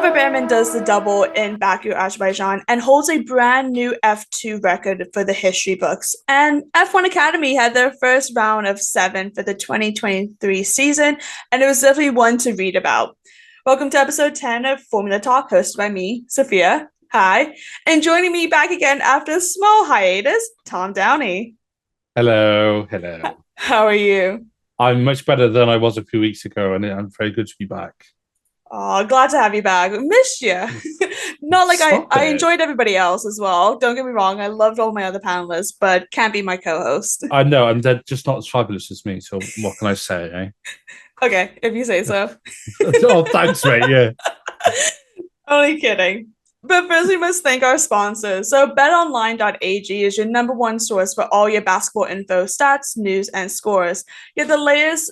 Oliver Behrman does the double in Baku, Azerbaijan, and holds a brand new F2 record for the history books. And F1 Academy had their first round of 7 for the 2023 season, and it was definitely one to read about. Welcome to episode 10 of Formula Talk, hosted by me, Sophia. Hi. And joining me back again after a small hiatus, Tom Downey. Hello. How are you? I'm much better than I was a few weeks ago, and I'm very good to be back. Oh, glad to have you back. Missed you. Not like I enjoyed everybody else as well. Don't get me wrong. I loved all my other panelists, but can't be my co-host. I know, and they're just not as fabulous as me, so what can I say, eh? Okay, if you say so. Oh, thanks, mate, yeah. Only kidding. But first, we must thank our sponsors. So, betonline.ag is your number one source for all your basketball info, stats, news, and scores. You have the latest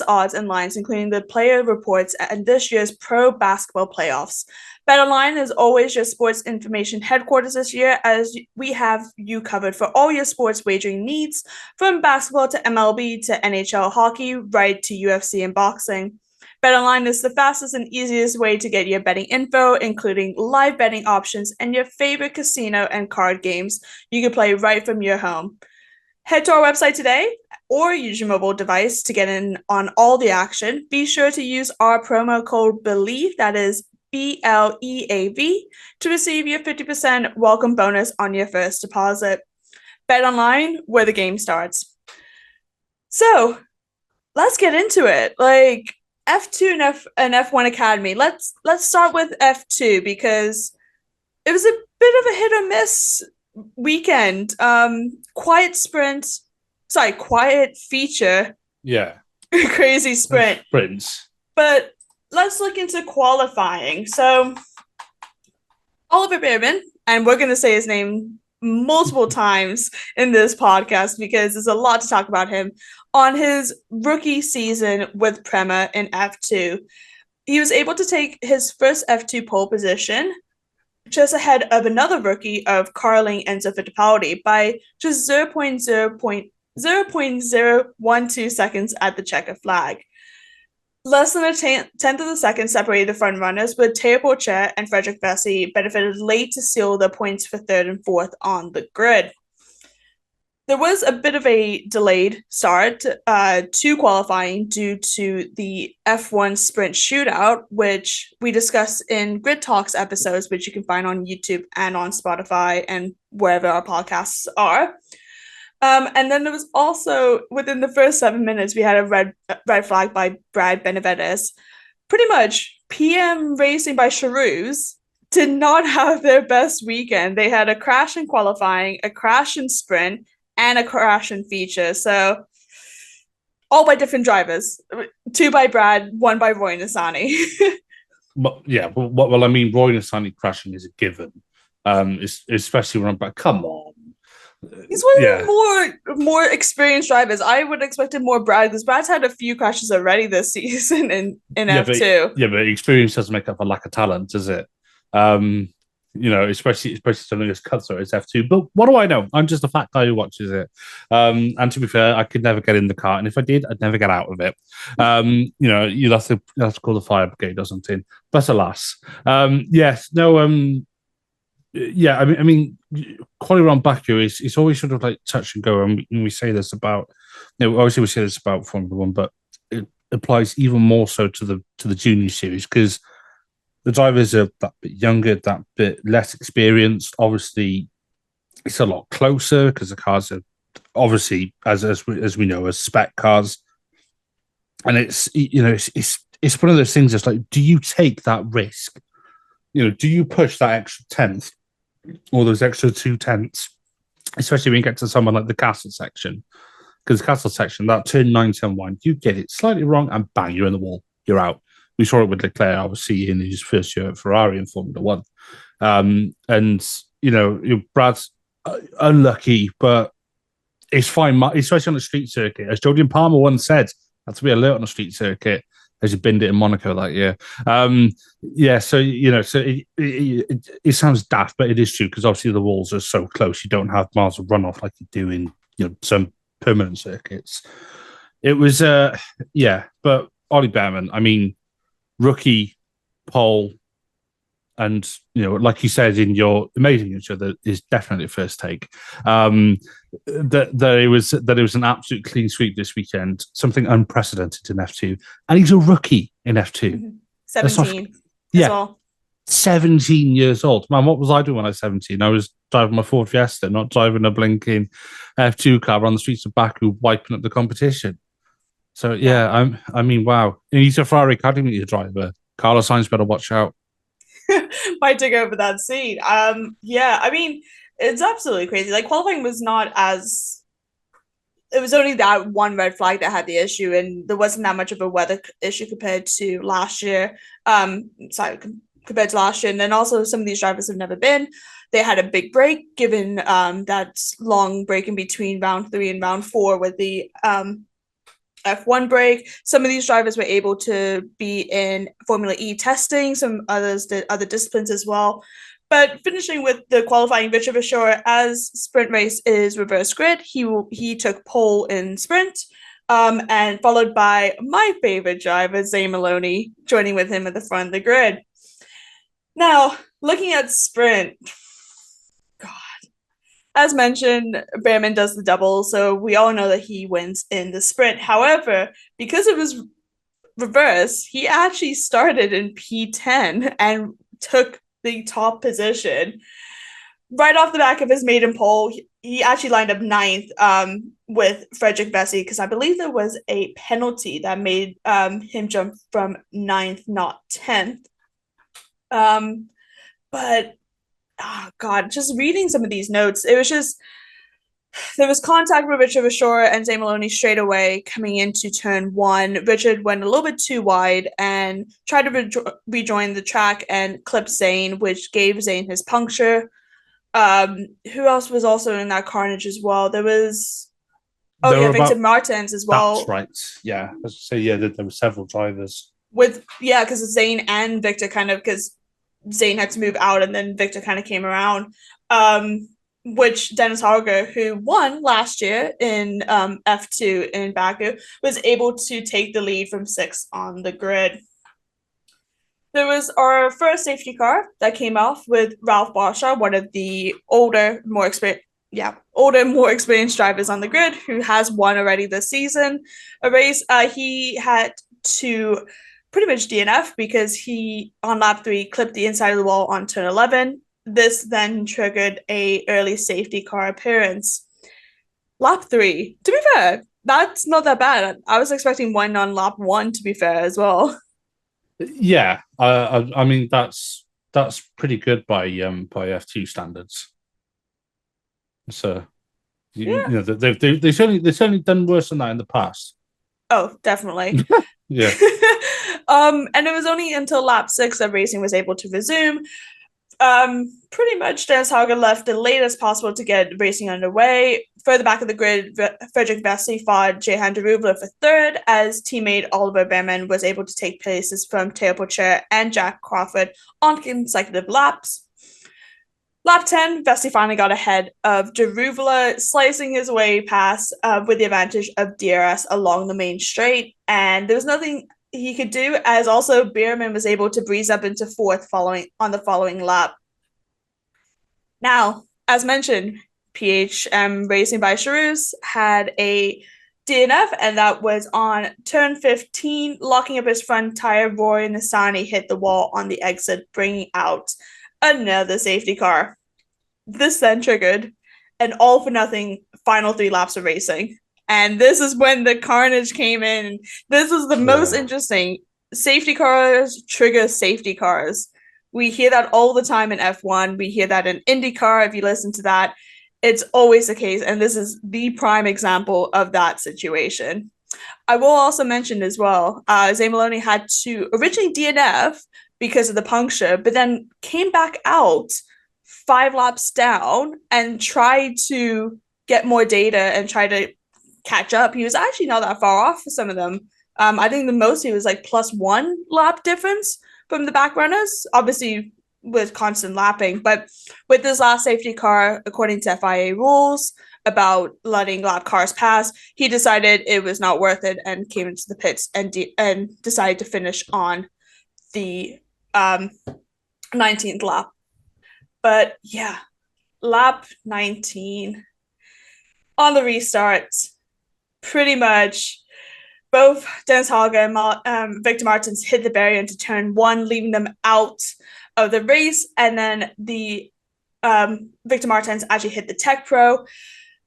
odds and lines, including the player reports and this year's pro basketball playoffs. BetOnline is always your sports information headquarters this year, as we have you covered for all your sports wagering needs, from basketball to MLB to NHL hockey, right to UFC and boxing. BetOnline is the fastest and easiest way to get your betting info, including live betting options and your favorite casino and card games you can play right from your home. Head to our website today or use your mobile device to get in on all the action. Be sure to use our promo code BELIEVE, that is BLEAV, to receive your 50% welcome bonus on your first deposit. BetOnline, where the game starts. So, let's get into it. F2 and F1 Academy. Let's start with F2 because it was a bit of a hit or miss weekend. Quiet feature. Yeah. Crazy sprint. Sprints. But let's look into qualifying. So Oliver Behrman, and we're going to say his name multiple times in this podcast because there's a lot to talk about him. On his rookie season with Prema in F2, he was able to take his first F2 pole position just ahead of another rookie of Carling Enzo Fittipaldi by just 0.012 seconds at the checker flag. Less than a tenth of a second separated the front runners, but Teo Porcher and Frederick Vesey benefited late to seal the points for third and fourth on the grid. There was a bit of a delayed start to qualifying due to the F1 sprint shootout, which we discussed in Grid Talks episodes, which you can find on YouTube and on Spotify and wherever our podcasts are. And then there was also, within the first 7 minutes, we had a red flag by Brad Benavides. Pretty much, PM Racing by Charouz did not have their best weekend. They had a crash in qualifying, a crash in sprint, and a crash in feature. So, all by different drivers. 2 by Brad, 1 by Roy Nissany. Well, I mean, Roy Nissany crashing is a given, especially when I'm back. Come on. He's one of the more experienced drivers. I would have expected more Brad because Brad's had a few crashes already this season in F2. But experience doesn't make up for lack of talent, does it? Especially something as cutthroat as F2. But what do I know? I'm just a fat guy who watches it. And to be fair, I could never get in the car, and if I did, I'd never get out of it. You'd have to call the fire brigade or something. But alas, I mean, quality around Baku is always sort of like touch and go, and we say this about, obviously we say this about Formula One, but it applies even more so to the junior series because the drivers are that bit younger, that bit less experienced. Obviously, it's a lot closer because the cars are obviously, as we know, as spec cars, and it's one of those things. That's like, do you take that risk? Do you push that extra tenth or those extra 2/10, especially when you get to someone like the Castle section? Because the Castle section, that turn 9, turn 1, you get it slightly wrong and bang, you're in the wall, you're out. We saw it with Leclerc, obviously, in his first year at Ferrari in Formula One. Brad's unlucky, but it's fine, especially on the street circuit. As Jodian Palmer once said, had to be alert on the street circuit as you binned it in Monaco that year. It sounds daft, but it is true because obviously the walls are so close. You don't have miles of runoff like you do in some permanent circuits. It was, but Ollie Behrman, I mean, rookie pole, and like you said in your amazing intro, that is definitely a first take. That it was an absolute clean sweep this weekend, something unprecedented in F2, and he's a rookie in F2. 17 as yeah, well. 17 years old. Man, what was I doing when I was 17? I was driving my Ford Fiesta, not driving a blinking F2 car on the streets of Baku, wiping up the competition. So I mean, wow. And he's a Ferrari Academy driver. Carlos Sainz better watch out. Might take over that seat. Yeah, I mean, it's absolutely crazy. Like qualifying was not as it was only that one red flag that had the issue, and there wasn't that much of a weather issue compared to last year. Compared to last year, and then also some of these drivers have never been. They had a big break, given that long break in between round 3 and round 4 with the F1 break. Some of these drivers were able to be in Formula E testing. Some others did other disciplines as well. But finishing with the qualifying, Richard Ashore, as sprint race is reverse grid, he took pole in sprint, and followed by my favorite driver, Zane Maloney, joining with him at the front of the grid. Now, looking at sprint, God, as mentioned, Behrman does the double, so we all know that he wins in the sprint. However, because it was reverse, he actually started in P10 and took the top position. Right off the back of his maiden pole, he actually lined up 9th with Frederick Vesey, because I believe there was a penalty that made him jump from 9th, not 10th. But oh God, just reading some of these notes, it was just there was contact with Richard Ashore and Zane Maloney straight away coming into turn 1. Richard went a little bit too wide and tried to rejoin the track and clipped Zane, which gave Zane his puncture. Who else was also in that carnage as well? There was Victor Martins as well. That's right. Yeah, so there were several drivers because Zane and Victor because Zane had to move out and then Victor kind of came around. Which Dennis Harger, who won last year in F2 in Baku, was able to take the lead from 6th on the grid. There was our first safety car that came off with Ralph Barshaw, one of the older, more experienced drivers on the grid, who has won already this season a race. He had to pretty much DNF because he, on lap 3, clipped the inside of the wall on turn 11. This then triggered a early safety car appearance. Lap 3, to be fair, that's not that bad. I was expecting one on lap 1, to be fair, as well. Yeah, I mean that's pretty good by F2 standards. So they've certainly done worse than that in the past. Oh, definitely. Yeah. And it was only until lap 6 that racing was able to resume. Pretty much Dennis Hauger left the late as possible to get racing underway. Further back of the grid, Frederick Vesey fought Jehan Deruvla for 3rd, as teammate Oliver Behrman was able to take places from Theo Pocher and Jack Crawford on consecutive laps. Lap 10, Vesey finally got ahead of Deruvla, slicing his way past with the advantage of DRS along the main straight, and there was nothing he could do, as also Behrman was able to breeze up into 4th on the following lap. Now, as mentioned, PHM Racing by Charouz had a DNF, and that was on turn 15, locking up his front tire. Roy Nassani hit the wall on the exit, bringing out another safety car. This then triggered an all-for-nothing final 3 laps of racing. And this is when the carnage came in. This is the most interesting. Safety cars trigger safety cars. We hear that all the time in F1. We hear that in IndyCar. If you listen to that, it's always the case. And this is the prime example of that situation. I will also mention as well, Zane Maloney had to originally DNF because of the puncture, but then came back out 5 laps down and tried to get more data and try to catch up. He was actually not that far off for some of them. I think the most he was like +1 lap difference from the back runners, obviously with constant lapping. But with this last safety car, according to FIA rules about letting lap cars pass, he decided it was not worth it and came into the pits and decided to finish on the 19th lap. But yeah, lap 19 on the restart, pretty much both Dennis Hauger and Victor Martins hit the barrier into turn one, leaving them out of the race. And then the Victor Martins actually hit the Tech Pro.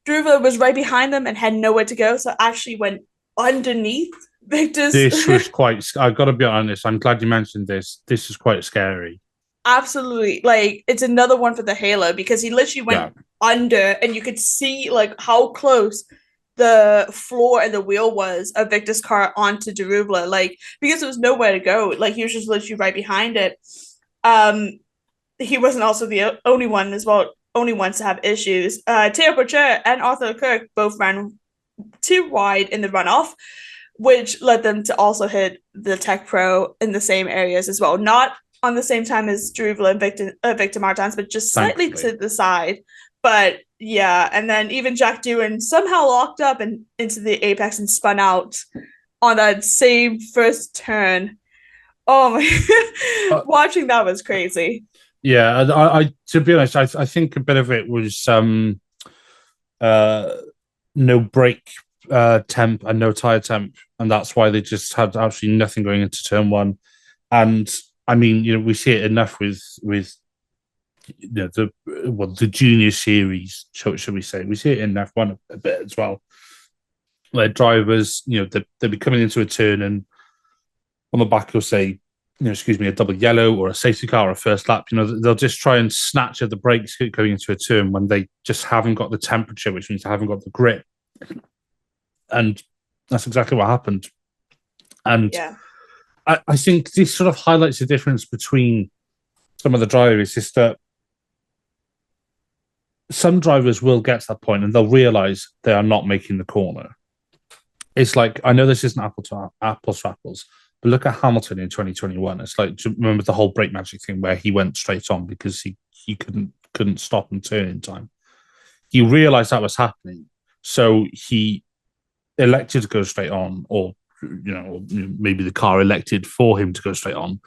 Druva was right behind them and had nowhere to go, so actually went underneath Victor's. This was quite. I've got to be honest. I'm glad you mentioned this. This is quite scary. Absolutely, like it's another one for the Halo because he literally went under, and you could see like how close the floor and the wheel was of Victor's car onto Darubla, like because there was nowhere to go. Like he was just literally right behind it. He wasn't also the only one as well, only ones to have issues. Theo Porcher and Arthur Kirk both ran too wide in the runoff, which led them to also hit the Tech Pro in the same areas as well. Not on the same time as Druvla and Victor Martins, but just slightly to the side. But yeah, and then even Jack Doohan somehow locked up and into the apex and spun out on that same first turn. Oh my! Watching that was crazy. Yeah, I to be honest, I think a bit of it was no brake temp and no tire temp, and that's why they just had absolutely nothing going into turn one. And I mean, we see it enough with the junior series, should we say? We see it in F1 a bit as well, where drivers, they'll be coming into a turn and on the back you'll say, a double yellow or a safety car or a first lap, they'll just try and snatch at the brakes going into a turn when they just haven't got the temperature, which means they haven't got the grip. And that's exactly what happened. And I think this sort of highlights the difference between some of the drivers, is that some drivers will get to that point and they'll realize they are not making the corner. It's like, I know this isn't apples to apples, but look at Hamilton in 2021. It's like, remember the whole brake magic thing where he went straight on because he couldn't stop and turn in time. He realized that was happening, so he elected to go straight on, or maybe the car elected for him to go straight on.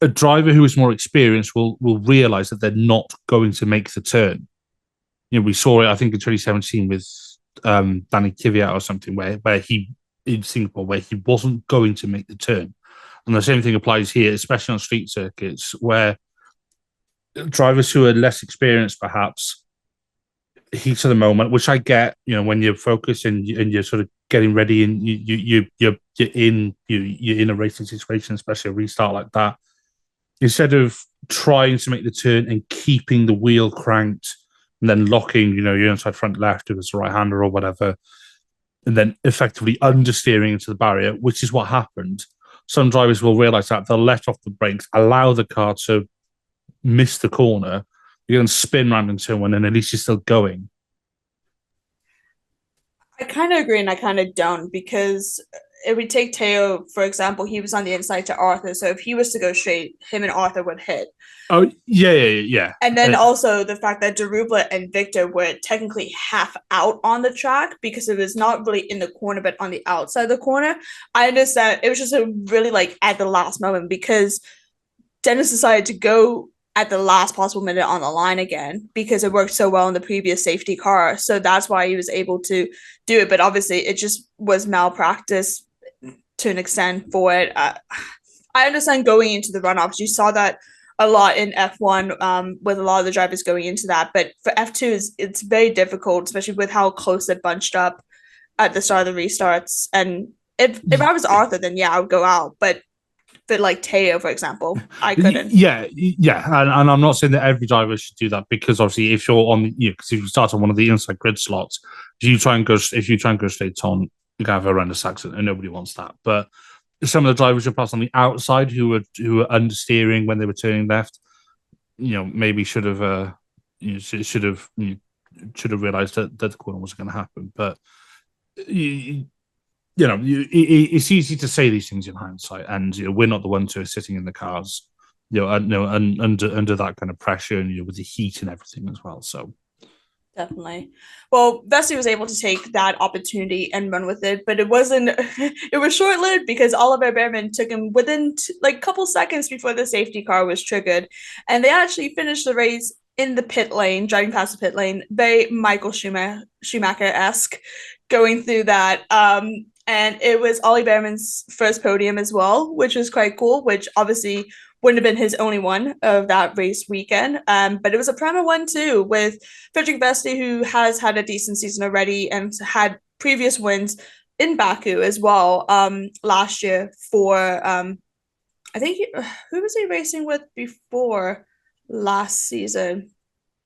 A driver who is more experienced will realize that they're not going to make the turn. We saw it, I think, in 2017 with Danny Kvyat or something, where he in Singapore, where he wasn't going to make the turn. And the same thing applies here, especially on street circuits, where drivers who are less experienced, perhaps, heat of the moment, which I get, when you're focused and you're sort of getting ready and you're in a racing situation, especially a restart like that. Instead of trying to make the turn and keeping the wheel cranked and then locking, your inside front left if it's a right hander or whatever, and then effectively understeering into the barrier, which is what happened. Some drivers will realize that they'll let off the brakes, allow the car to miss the corner, you're going to spin around into one, and at least you're still going. I kind of agree and I kind of don't, because if we take Teo, for example, he was on the inside to Arthur. So if he was to go straight, him and Arthur would hit. Oh, yeah. And then also the fact that Darubla and Victor were technically half out on the track because it was not really in the corner, but on the outside of the corner. I understand it was just a really at the last moment because Dennis decided to go at the last possible minute on the line again because it worked so well in the previous safety car. So that's why he was able to do it. But obviously it just was malpractice to an extent for it. I understand going into the runoffs. You saw that a lot in F1 with a lot of the drivers going into that. But for F2, it's very difficult, especially with how close they're bunched up at the start of the restarts. And if I was Arthur, then yeah, I would go out. But like Teo, for example, I couldn't. Yeah, and I'm not saying that every driver should do that, because obviously if you're on, because if you start on one of the inside grid slots, if you try and go straight on, you can have a horrendous accident, and nobody wants that. But some of the drivers who passed on the outside who were understeering when they were turning left, maybe should have realized that the corner wasn't going to happen. But it's easy to say these things in hindsight, and we're not the ones who are sitting in the cars, under that kind of pressure, and with the heat and everything as well. So Definitely. Well, Vesey was able to take that opportunity and run with it, but it wasn't. It was short lived because Oliver Behrman took him within like a couple seconds before the safety car was triggered, and they actually finished the race in the pit lane, driving past the pit lane, very Michael Schumacher esque, going through that. And it was Ollie Behrman's first podium as well, which was quite cool. Which obviously wouldn't have been his only one of that race weekend. But it was a Prema one too, with Frederick Vesti, who has had a decent season already and had previous wins in Baku as well last year for, I think, who was he racing with before last season?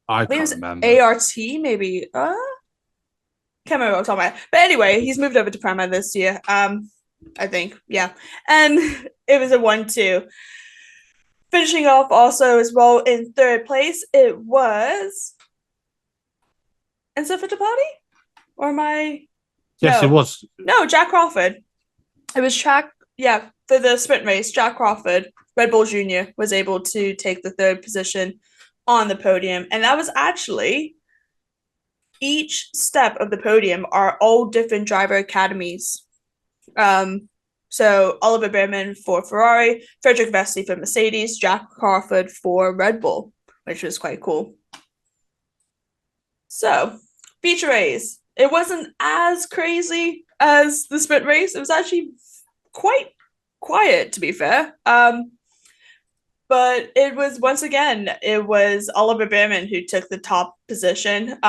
I I think it can't was remember. ART, maybe. Can't remember what I'm talking about. But anyway, he's moved over to Prema this year. I think, yeah. And it was a 1-2. Finishing off also as well in third place, it was Enzo Fittipaldi? Or am I? Yes, it No. was. No, Jack Crawford. It was yeah, for the sprint race, Jack Crawford, Red Bull Jr., was able to take the third position on the podium. And that was actually each step of the podium are all different driver academies. So Oliver Behrman for Ferrari, Frederick Vesti for Mercedes, Jack Crawford for Red Bull, which was quite cool. So, feature race. It wasn't as crazy as the sprint race. It was actually quite quiet, to be fair. But it was once again, it was Oliver Behrman who took the top position.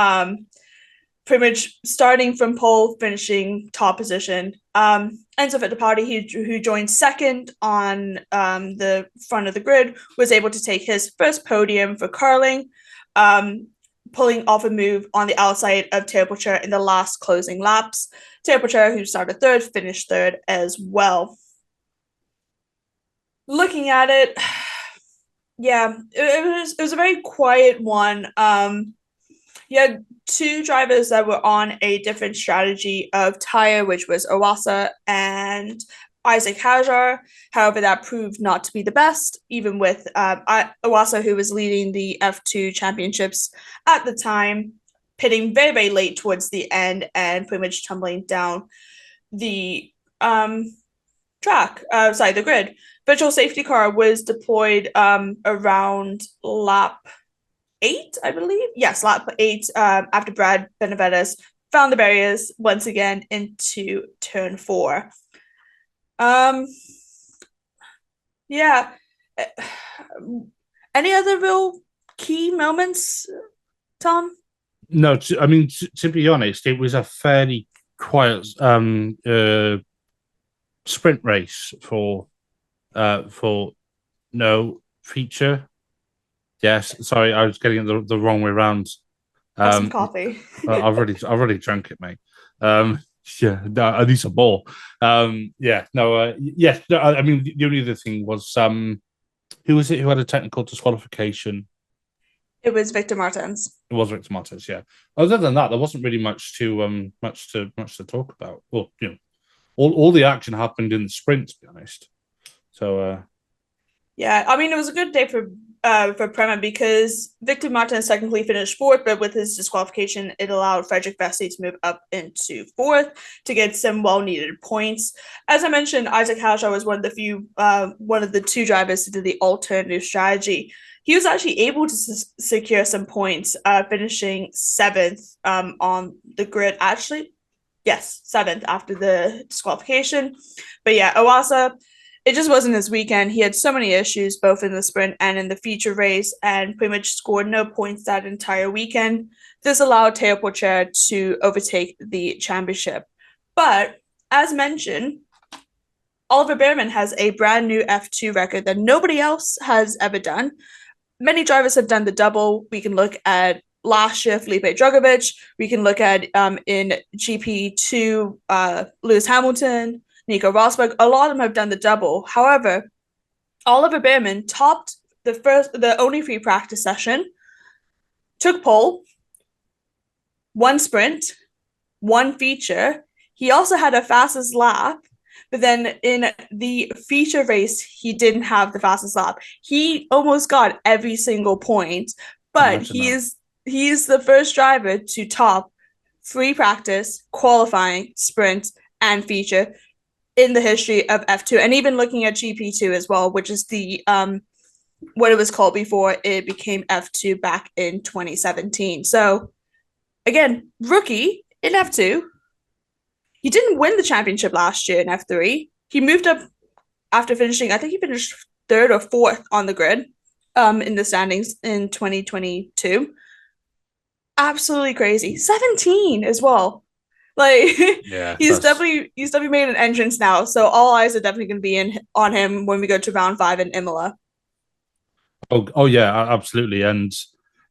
Pretty much starting from pole, finishing top position. Enzo Fittipaldi, who joined second on the front of the grid, was able to take his first podium for curling, pulling off a move on the outside of Teo Pourchaire in the last closing laps. Teo Pourchaire, who started third, finished third as well. Looking at it, yeah, it was a very quiet one. You had two drivers that were on a different strategy of tire, which was Iwasa and Isaac Hajar. However, that proved not to be the best, even with Iwasa, who was leading the F2 championships at the time, pitting very, very late towards the end and pretty much tumbling down the the grid. Virtual safety car was deployed around lap 8, I believe. Yes, lap 8 after Brad Benavides found the barriers once again into turn 4. Yeah. Any other real key moments, Tom? No, to be honest, it was a fairly quiet sprint race for no feature. Yes, sorry, I was getting it the wrong way around. Have some coffee. I've already drank it, mate. Yeah, no, I need some more. Yeah, no, yes. No, I mean, the only other thing was who was it who had a technical disqualification? It was Victor Martins. It was Victor Martins, yeah. Other than that, there wasn't really much to talk about. Well, you know, all the action happened in the sprint, to be honest. So yeah, I mean, it was a good day for Prema because Victor Martins technically finished fourth, but with his disqualification, it allowed Frederick Vesti to move up into fourth to get some well-needed points. As I mentioned, Isaac Hajar was one of the two drivers to do the alternative strategy. He was actually able to secure some points, finishing seventh on the grid. Actually, yes, seventh after the disqualification. But yeah, Iwasa, it just wasn't his weekend. He had so many issues, both in the sprint and in the feature race, and pretty much scored no points that entire weekend. This allowed Teo Pourchaire to overtake the championship. But as mentioned, Oliver Behrman has a brand new F2 record that nobody else has ever done. Many drivers have done the double. We can look at last year, Felipe Drugovich. We can look at in GP2, Lewis Hamilton, Nico Rosberg. A lot of them have done the double. However, Oliver Behrman topped the only free practice session, took pole, one sprint, one feature. He also had a fastest lap, but then in the feature race, he didn't have the fastest lap. He almost got every single point, but he is he's the first driver to top free practice, qualifying, sprint, and feature in the history of F2. And even looking at GP2 as well, which is the what it was called before it became F2 back in 2017. So again, rookie in F2. He didn't win the championship last year in F3. He moved up after finishing, I think he finished third or fourth on the grid in the standings in 2022. Absolutely crazy. 17 as well. Like Yeah, he's definitely made an entrance now. So all eyes are definitely going to be on him when we go to round 5 in Imola. Oh yeah, absolutely. And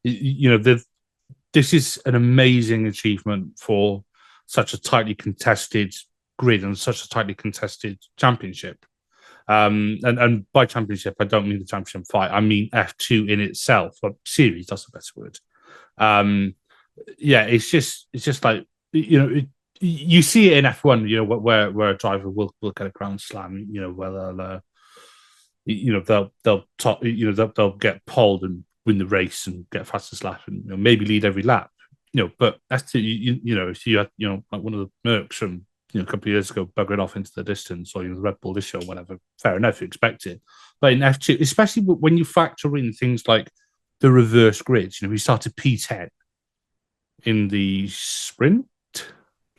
this is an amazing achievement for such a tightly contested grid and such a tightly contested championship. And by championship, I don't mean the championship fight. I mean F2 in itself, or series. That's the best word. Yeah, it's just like you see it in F1. Where a driver will get a ground slam. Where they'll top. They'll get pulled and win the race and get fastest lap and maybe lead every lap. But that's if you had like one of the Mercs from a couple of years ago buggering off into the distance, or the Red Bull this year or whatever, fair enough, you expect it. But in F2, especially when you factor in things like the reverse grids, we started P10 in the sprint.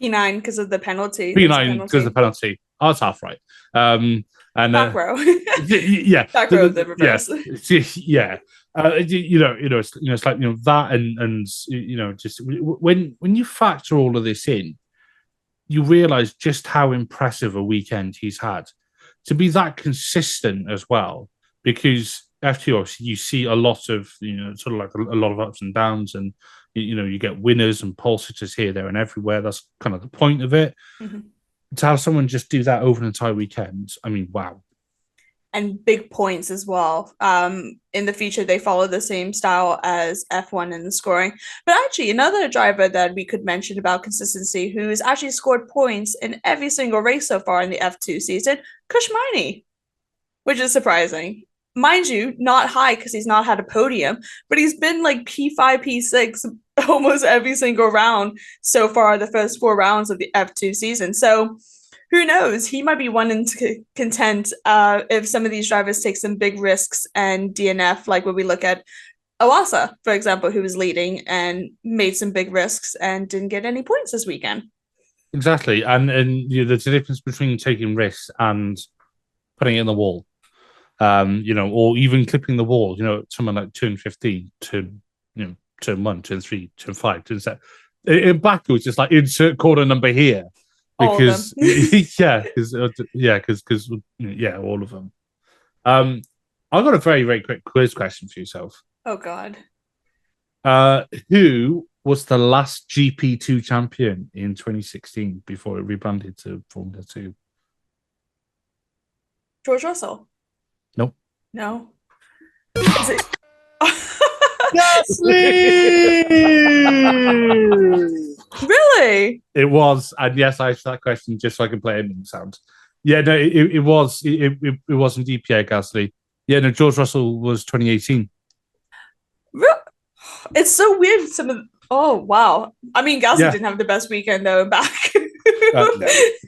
P9 because of the penalty. P9 because of the penalty. Oh, that's half right. And back row. Yeah, back row of the reverse. Yeah. It's like that, and just when you factor all of this in, you realize just how impressive a weekend he's had to be that consistent as well. Because F2, obviously, you see a lot of sort of like a lot of ups and downs, and you get winners and pole sitters here, there, and everywhere. That's kind of the point of it. Mm-hmm. To have someone just do that over an entire weekend, I mean, wow. And big points as well. In the feature, they follow the same style as F1 in the scoring. But actually, another driver that we could mention about consistency, who's actually scored points in every single race so far in the F2 season, Kushmini, which is surprising. Mind you, not high because he's not had a podium, but he's been like P5, P6 almost every single round so far, the first 4 rounds of the F2 season. So who knows? He might be one to contend if some of these drivers take some big risks and DNF, like when we look at Iwasa, for example, who was leading and made some big risks and didn't get any points this weekend. Exactly. And there's a difference between taking risks and putting it in the wall. Or even clipping the wall, someone like turn 15 to, turn 1, turn 3, turn 5, turn 7. In Baku, it's just like insert quarter number here. Because, all of them. I've got a very, very quick quiz question for yourself. Oh, God. Who was the last GP2 champion in 2016 before it rebranded to Formula 2? George Russell. Nope. No. Is it? Gasly! Really? It was, and yes, I asked that question just so I can play a meme sound. Yeah, no, it was. It wasn't DPA Gasly. Yeah, no, George Russell was 2018. It's so weird. Oh wow! I mean, Gasly didn't have the best weekend though. Back.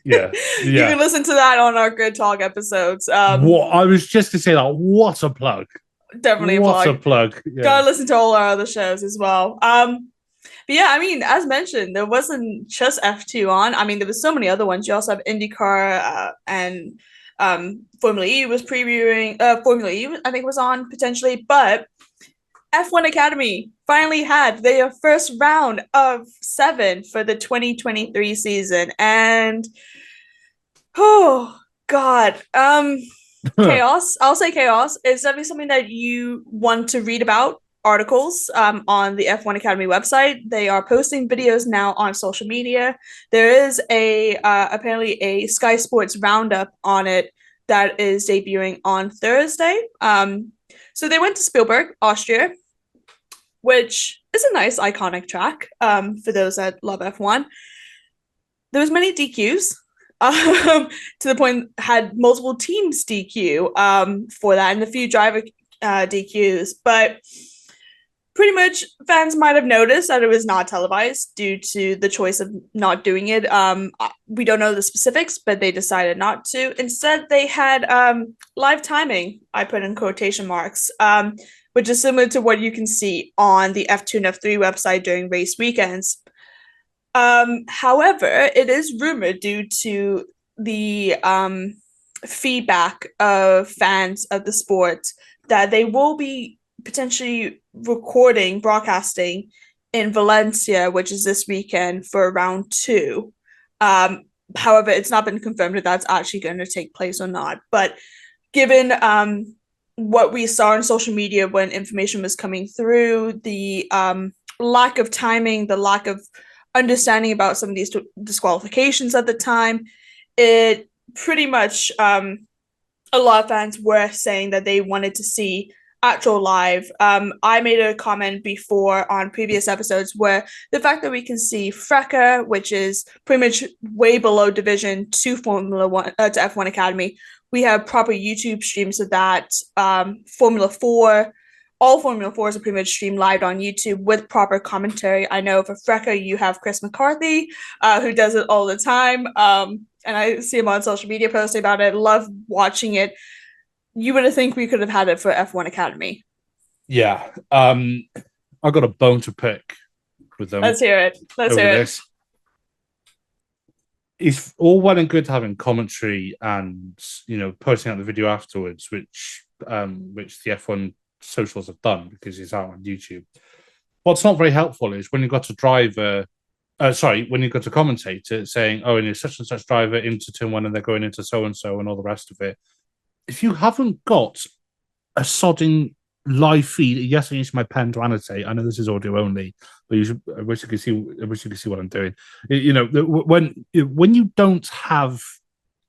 Yeah. You can listen to that on our Grid Talk episodes. What I was just to say that. What a plug! Definitely a plug. Yeah. Gotta listen to all our other shows as well. But yeah, I mean, as mentioned, there wasn't just F2 on. I mean, there was so many other ones. You also have IndyCar and Formula E was previewing. Formula E, I think, was on potentially. But F1 Academy finally had their first round of 7 for the 2023 season. And, oh, God. Chaos. I'll say chaos. It's definitely something that you want to read about. Articles on the F1 Academy website. They are posting videos now on social media. There is apparently a Sky Sports roundup on it that is debuting on Thursday. So they went to Spielberg, Austria, which is a nice iconic track for those that love F1. There was many DQs. To the point had multiple teams DQ for that and a few driver DQs, but pretty much fans might have noticed that it was not televised due to the choice of not doing it. We don't know the specifics, but they decided not to. Instead, they had live timing, I put in quotation marks, which is similar to what you can see on the F2 and F3 website during race weekends. However, it is rumored due to the feedback of fans of the sport that they will be potentially broadcasting in Valencia, which is this weekend for round 2. However, it's not been confirmed if that's actually going to take place or not. But given what we saw on social media when information was coming through, the lack of timing, the lack of understanding about some of these disqualifications at the time, it pretty much a lot of fans were saying that they wanted to see actual live. I made a comment before on previous episodes where the fact that we can see FRECA, which is pretty much way below Division 2 Formula 1 to F1 Academy, we have proper YouTube streams of that. Formula 4, all Formula 4s are pretty much streamed live on YouTube with proper commentary. I know for FRECA, you have Chris McCarthy, who does it all the time. And I see him on social media posting about it. Love watching it. You would think we could have had it for F1 Academy. Yeah. I got a bone to pick with them. Let's hear it. Let's hear it. It's all well and good having commentary and, posting out the video afterwards, which the F1 socials have done because it's out on YouTube. What's not very helpful is when you've got a driver, when you've got a commentator saying, oh, and it's such and such driver into turn 1 and they're going into so-and-so and all the rest of it. If you haven't got a sodding live feed, yes, I use my pen to annotate. I know this is audio only, but I wish you could see what I'm doing. When you don't have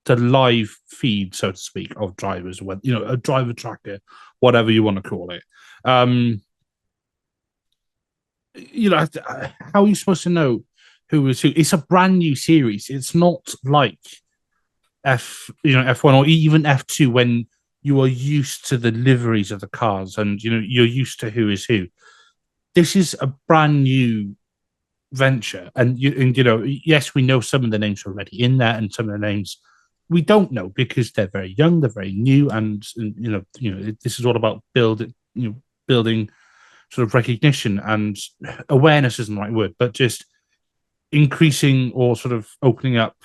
the live feed, so to speak, of drivers, a driver tracker, whatever you want to call it, how are you supposed to know who is who? It's a brand new series. It's not like F1 or even F2 when you are used to the liveries of the cars and you're used to who is who. This is a brand new venture, and yes, we know some of the names are already in there, and some of the names we don't know because they're very young, they're very new, and this is all about building sort of recognition and awareness isn't the right word, but just increasing or sort of opening up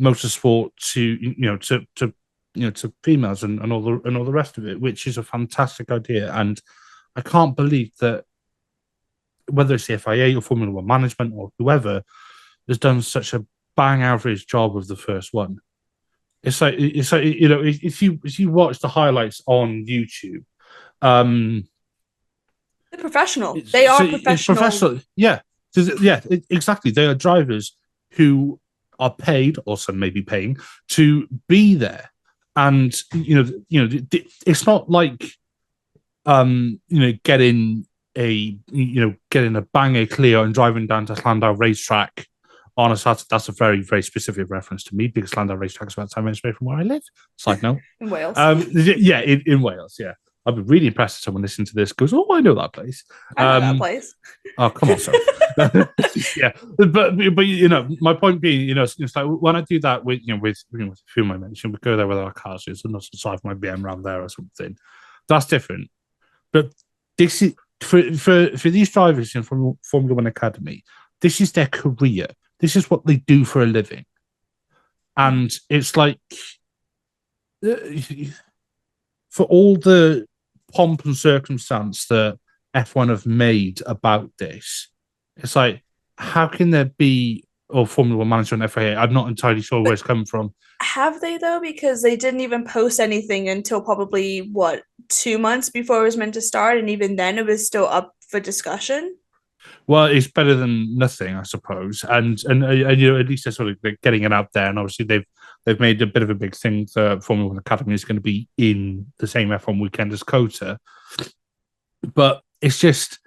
motorsport to females and all the rest of it, which is a fantastic idea. And I can't believe that whether it's the FIA or Formula One management or whoever has done such a bang average job of the first one. It's like if you watch the highlights on YouTube, they're professional. They are professional. Yeah, exactly. They are drivers who are paid, or some may be paying, to be there. And it's not like getting a banger Clio and driving down to Llandau racetrack on a Saturday. That's a very, very specific reference to me because Llandau racetrack is about 10 minutes away from where I live. Side note. In Wales. In Wales, yeah. I'd be really impressed if someone listening to this goes, oh, I know that place. I know that place. Oh, come on, Soph. Yeah. But my point being, it's like when I do that with a few of my mates, we go there with our cars, and not drive my BM around there or something. That's different. But this is for these drivers in Formula One Academy, this is their career. This is what they do for a living. And it's like for all the pomp and circumstance that F1 have made about this, it's like, how can there be Formula One manager and FIA? I'm not entirely sure where it's coming from. Have they though? Because they didn't even post anything until probably 2 months before it was meant to start, and even then it was still up for discussion. Well, it's better than nothing, I suppose, and at least they're sort of getting it out there, and obviously they've made a bit of a big thing that Formula One Academy is going to be in the same F1 weekend as COTA. But it's just,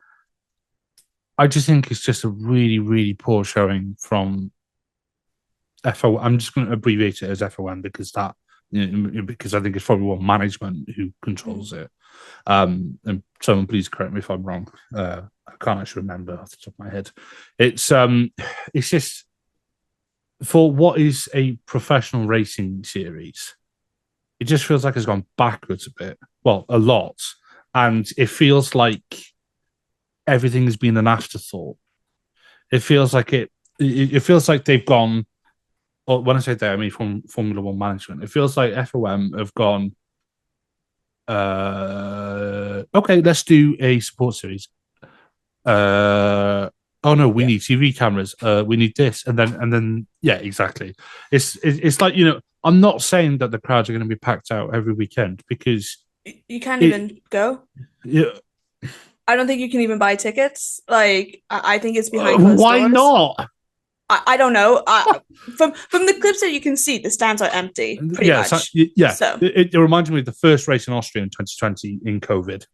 I just think it's just a really, really poor showing from FOM. I'm just going to abbreviate it as FOM because that because I think it's probably more management who controls it. And someone please correct me if I'm wrong. I can't actually remember off the top of my head. It's just for what is a professional racing series, it just feels like it's gone backwards a bit. Well, a lot. And it feels like everything has been an afterthought. It feels like it feels like they've gone, or when I say they, I mean from Formula One management. It feels like FOM have gone, okay, let's do a support series. Oh no, we need TV cameras. We need this, and then yeah, exactly. It's like, I'm not saying that the crowds are going to be packed out every weekend, because you can't even go. Yeah, I don't think you can even buy tickets. Like, I think it's behind closed why doors. not? I don't know. From the clips that you can see, the stands are empty, pretty much. So it reminds me of the first race in Austria in 2020 in COVID.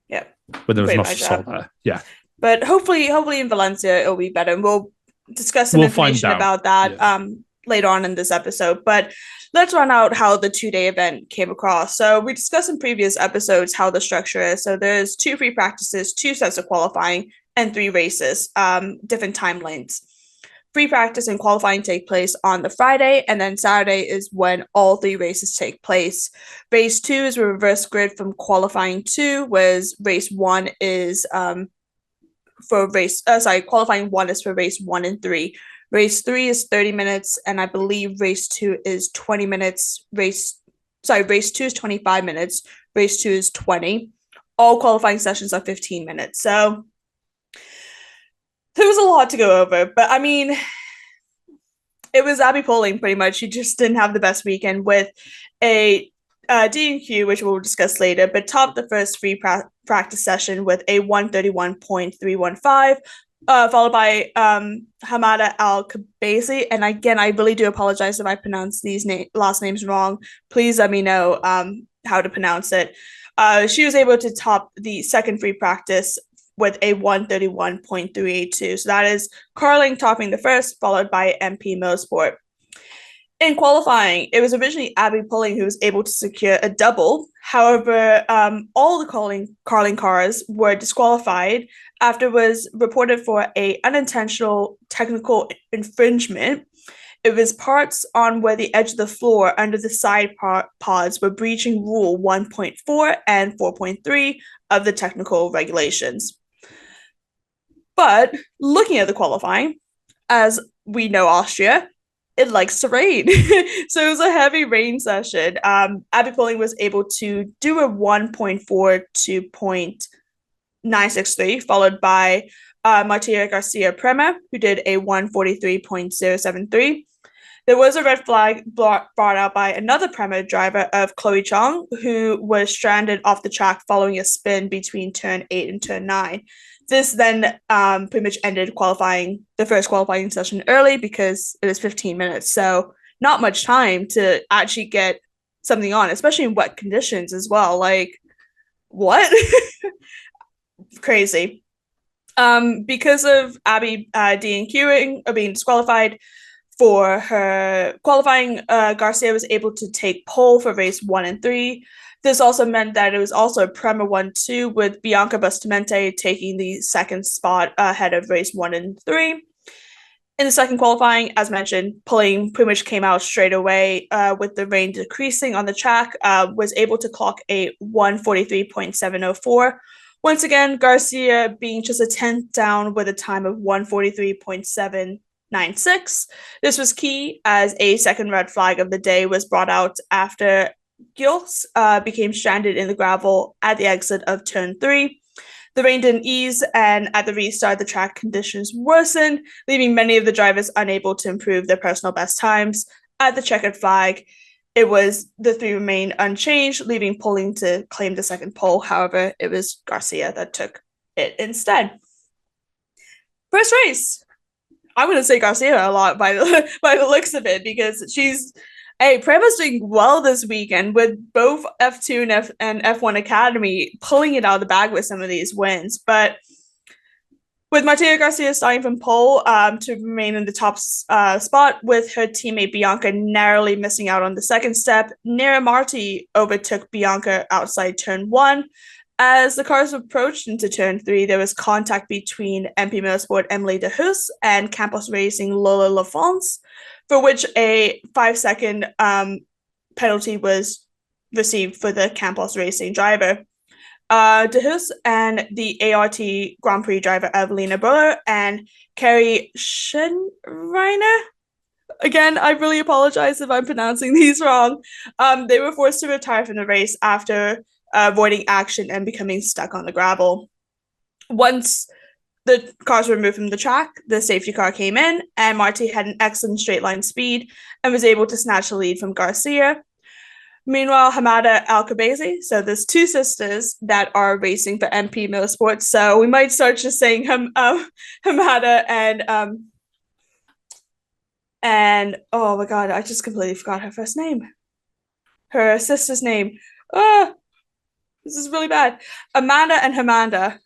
Yeah, when there was not sold there. Yeah, but hopefully in Valencia it'll be better. And we'll discuss some information about that later on in this episode. But let's run out how the 2-day event came across. So we discussed in previous episodes how the structure is. So there's 2 free practices, 2 sets of qualifying, and 3 races, different time lengths. Free practice and qualifying take place on the Friday, and then Saturday is when all 3 races take place. Race 2 is a reverse grid from qualifying 2, whereas race 1 is qualifying 1 is for race 1 and 3. Race 3 is 30 minutes, and I believe race 2 is 20 minutes. Race 2 is 25 minutes. Race 2 is 20. All qualifying sessions are 15 minutes. So there was a lot to go over, but I mean, it was Abby Poling pretty much. She just didn't have the best weekend with a D&Q, which we'll discuss later, but topped the first free practice session with a 131.315, followed by Hamada Al-Kabaisi. And again, I really do apologize if I pronounce these last names wrong. Please let me know how to pronounce it. She was able to top the second free practice with a 131.382. So that is Carling topping the first, followed by MP Motorsport. In qualifying, it was originally Abby Poling who was able to secure a double. However, all the Carling cars were disqualified after it was reported for an unintentional technical infringement. It was parts on where the edge of the floor under the side pods were breaching Rule 1.4 and 4.3 of the technical regulations. But looking at the qualifying, as we know Austria, it likes to rain. So it was a heavy rain session. Abby Poling was able to do a 1.4 to 0.963, followed by Martia Garcia Prema, who did a 143.073. There was a red flag brought out by another Prema driver of Chloe Chong, who was stranded off the track following a spin between turn 8 and turn 9. This then pretty much ended the first qualifying session early because it was 15 minutes. So not much time to actually get something on, especially in wet conditions as well. Like, what? Crazy. Because of Abby DNQing or being disqualified for her qualifying, Garcia was able to take pole for race 1 and 3. This also meant that it was also a Prema 1-2, with Bianca Bustamante taking the second spot ahead of race 1 and 3. In the second qualifying, as mentioned, Poling pretty much came out straight away with the rain decreasing on the track, was able to clock a 143.704. Once again, Garcia being just a 10th down with a time of 143.796. This was key as a second red flag of the day was brought out after Gils became stranded in the gravel at the exit of turn 3. The rain didn't ease, and at the restart, the track conditions worsened, leaving many of the drivers unable to improve their personal best times. At the checkered flag, the 3 remained unchanged, leaving Poling to claim the second pole. However, it was Garcia that took it instead. First race. I'm going to say Garcia a lot by the looks of it, because Prema's doing well this weekend with both F2 and F1 Academy pulling it out of the bag with some of these wins. But With Martina Garcia starting from pole to remain in the top spot, with her teammate Bianca narrowly missing out on the second step. Nira Marti overtook Bianca outside turn one. As the cars approached into turn three, there was contact between MP Motorsport Emily De Hus and Campos Racing Lola Lafont, for which a 5-second penalty was received for the Campos Racing driver. De Hus and the ART Grand Prix driver Evelina Buller and Carrie Schenreiner. Again, I really apologize if I'm pronouncing these wrong. They were forced to retire from the race after avoiding action and becoming stuck on the gravel. Once the cars were removed from the track, the safety car came in, and Marti had an excellent straight line speed and was able to snatch the lead from Garcia. Meanwhile, Hamada Alcabezi, so there's two sisters that are racing for MP Motorsports, so we might start just saying Hamada and oh my god, I just completely forgot her first name. Her sister's name. Oh, this is really bad. Amanda and Hamada.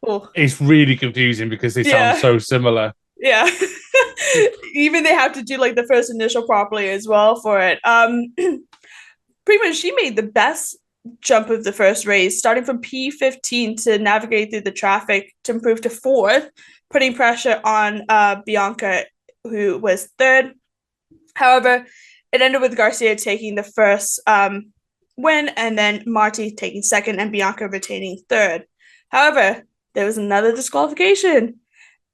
Oh. It's really confusing because they sound so similar. Yeah. Even they have to do like the first initial properly as well for it. Pretty much she made the best jump of the first race, starting from P15 to navigate through the traffic to improve to fourth, putting pressure on Bianca, who was third. However, it ended with Garcia taking the first win, and then Marti taking second and Bianca retaining third. However, there was another disqualification,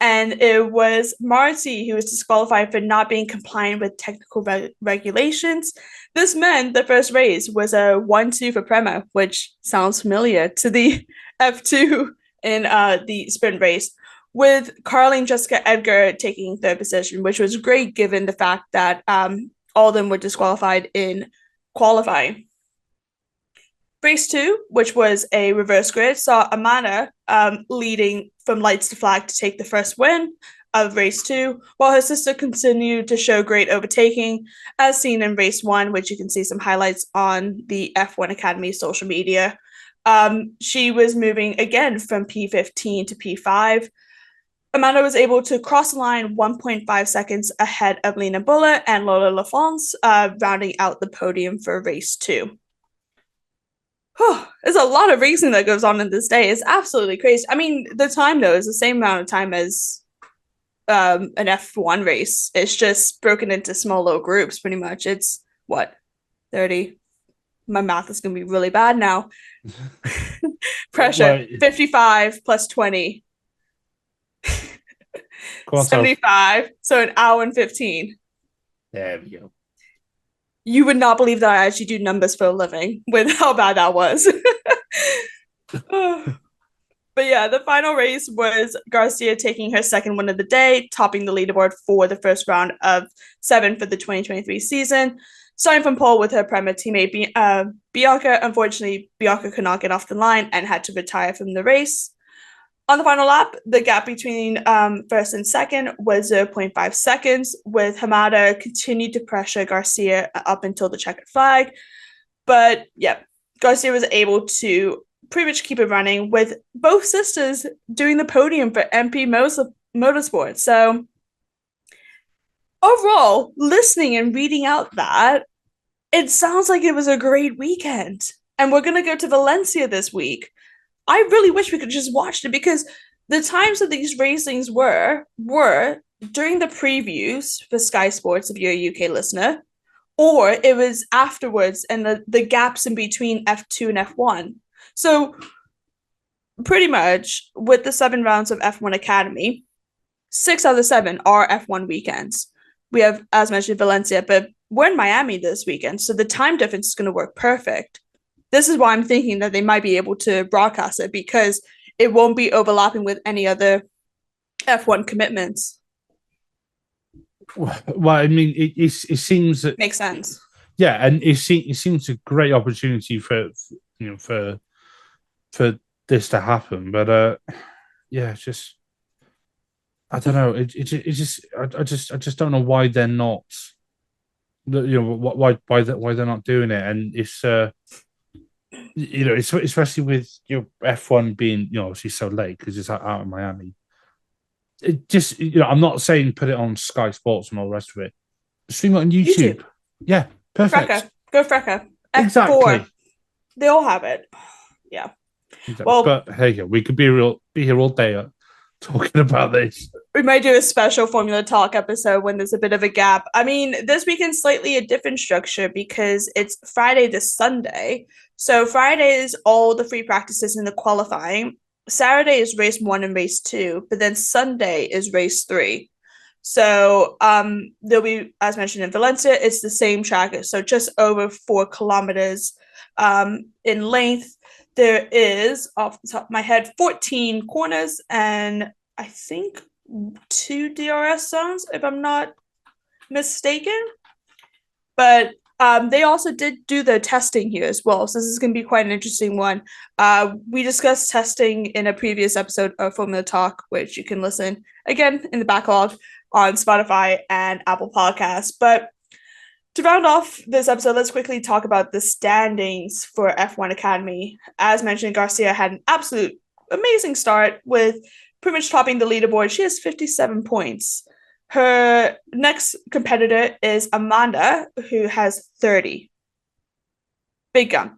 and it was Marti who was disqualified for not being compliant with technical regulations. This meant the first race was a 1-2 for Prema, which sounds familiar to the F2 in the sprint race, with Caroline Jessica Edgar taking third position, which was great given the fact that all of them were disqualified in qualifying. Race 2, which was a reverse grid, saw Amanda leading from lights to flag to take the first win of race 2, while her sister continued to show great overtaking, as seen in race 1, which you can see some highlights on the F1 Academy social media. She was moving again from P15 to P5. Amanda was able to cross the line 1.5 seconds ahead of Lena Buller and Lola Lafont, rounding out the podium for race 2. There's a lot of racing that goes on in this day. It's absolutely crazy. I mean, the time, though, is the same amount of time as an F1 race. It's just broken into small little groups, pretty much. It's, what, 30? My math is going to be really bad now. Pressure. 55 plus 20. 75. So an hour and 15. There we go. You would not believe that I actually do numbers for a living with how bad that was. But yeah, the final race was Garcia taking her second win of the day, topping the leaderboard for the first round of 7 for the 2023 season. Starting from pole with her Prema teammate Bianca. Unfortunately, Bianca could not get off the line and had to retire from the race. On the final lap, the gap between first and second was 0.5 seconds, with Hamada continued to pressure Garcia up until the checkered flag. But yeah, Garcia was able to pretty much keep it running, with both sisters doing the podium for MP Motorsport. So overall, listening and reading out that, it sounds like it was a great weekend. And we're going to go to Valencia this week. I really wish we could just watch it, because the times that these racings were during the previews for Sky Sports, if you're a UK listener, or it was afterwards and the gaps in between F2 and F1. So pretty much with the 7 rounds of F1 Academy, 6 out of the 7 are F1 weekends. We have, as mentioned, Valencia, but we're in Miami this weekend, so the time difference is going to work perfect. This is why I'm thinking that they might be able to broadcast it, because it won't be overlapping with any other F1 commitments. Well, I mean, it seems that makes sense. Yeah, and it seems a great opportunity for this to happen. But yeah, it's just, I don't know. I just don't know why they're not. Why they're not doing it, and it's especially with F1 being obviously so late because it's out in Miami. it just, I'm not saying put it on Sky Sports and all the rest of it. Stream it on YouTube. Yeah, perfect. Go Freka. Exactly. F4. They all have it. Yeah. Exactly. Well, but hey, we could be here all day talking about this. We might do a special Formula Talk episode when there's a bit of a gap. I mean, this weekend's slightly a different structure because it's Friday to Sunday. So Friday is all the free practices and the qualifying. Saturday is race 1 and race 2, but then Sunday is race 3. So there'll be, as mentioned in Valencia, it's the same track, so just over 4 kilometers in length. There is, off the top of my head, 14 corners and I think 2 DRS zones, if I'm not mistaken. But they also did do the testing here as well, so this is going to be quite an interesting one. We discussed testing in a previous episode of Formula Talk, which you can listen again in the backlog on Spotify and Apple Podcasts. But to round off this episode, let's quickly talk about the standings for F1 Academy. As mentioned, Garcia had an absolute amazing start with pretty much topping the leaderboard. She has 57 points. Her next competitor is Amanda, who has 30. Big jump.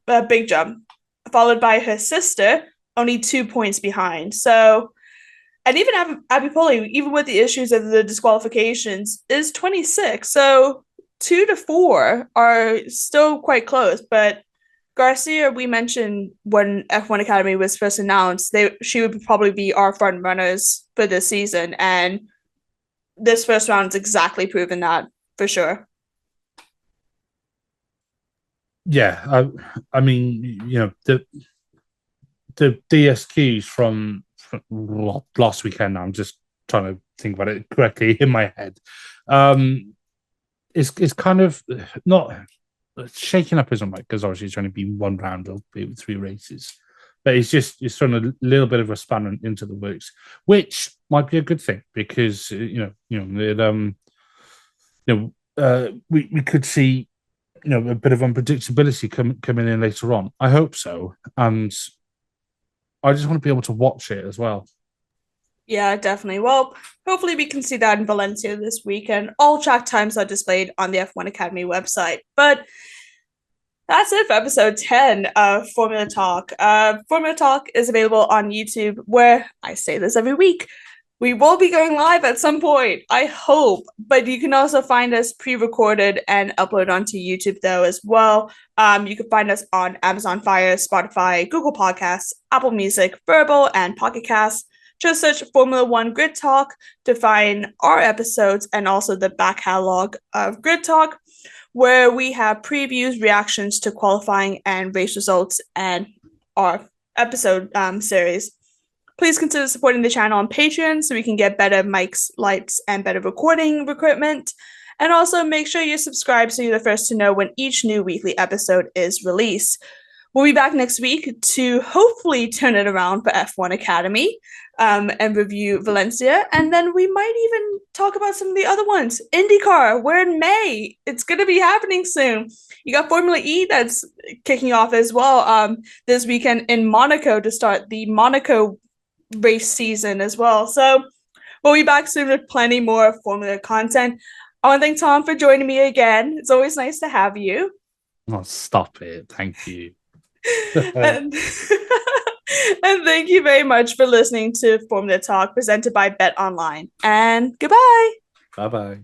Followed by her sister, only 2 points behind. So, and even Abby Pulley, even with the issues of the disqualifications, is 26. So 2 to 4 are still quite close. But Garcia, we mentioned when F1 Academy was first announced, she would probably be our front runners for this season. And this first round is exactly proven that, for sure. Yeah, I mean, the DSQs from last weekend. I'm just trying to think about it correctly in my head. It's kind of not shaking up, isn't right? Because obviously it's only been one round of 3 races, but it's thrown a little bit of a spanner into the works, which might be a good thing because we could see a bit of unpredictability coming in later on. I hope so, and I just want to be able to watch it as well. Yeah, definitely. Well, hopefully we can see that in Valencia this weekend. All track times are displayed on the F1 Academy website. But that's it for episode 10 of Formula Talk. Formula Talk is available on YouTube, where I say this every week. We will be going live at some point, I hope. But you can also find us pre-recorded and upload onto YouTube, though, as well. You can find us on Amazon Fire, Spotify, Google Podcasts, Apple Music, Verbal, and Pocket Casts. Just search Formula One Grid Talk to find our episodes and also the back catalog of Grid Talk, where we have previews, reactions to qualifying and race results, and our episode series. Please consider supporting the channel on Patreon so we can get better mics, lights, and better recording equipment. And also make sure you're subscribed so you're the first to know when each new weekly episode is released. We'll be back next week to hopefully turn it around for F1 Academy and review Valencia. And then we might even talk about some of the other ones. IndyCar, we're in May. It's going to be happening soon. You got Formula E that's kicking off as well this weekend in Monaco to start the Monaco race season as well. So we'll be back soon with plenty more Formula content. I want to thank Tom for joining me again. It's always nice to have you. Oh, stop it. Thank you. and thank you very much for listening to Formula Talk presented by Bet Online. And goodbye. Bye-bye.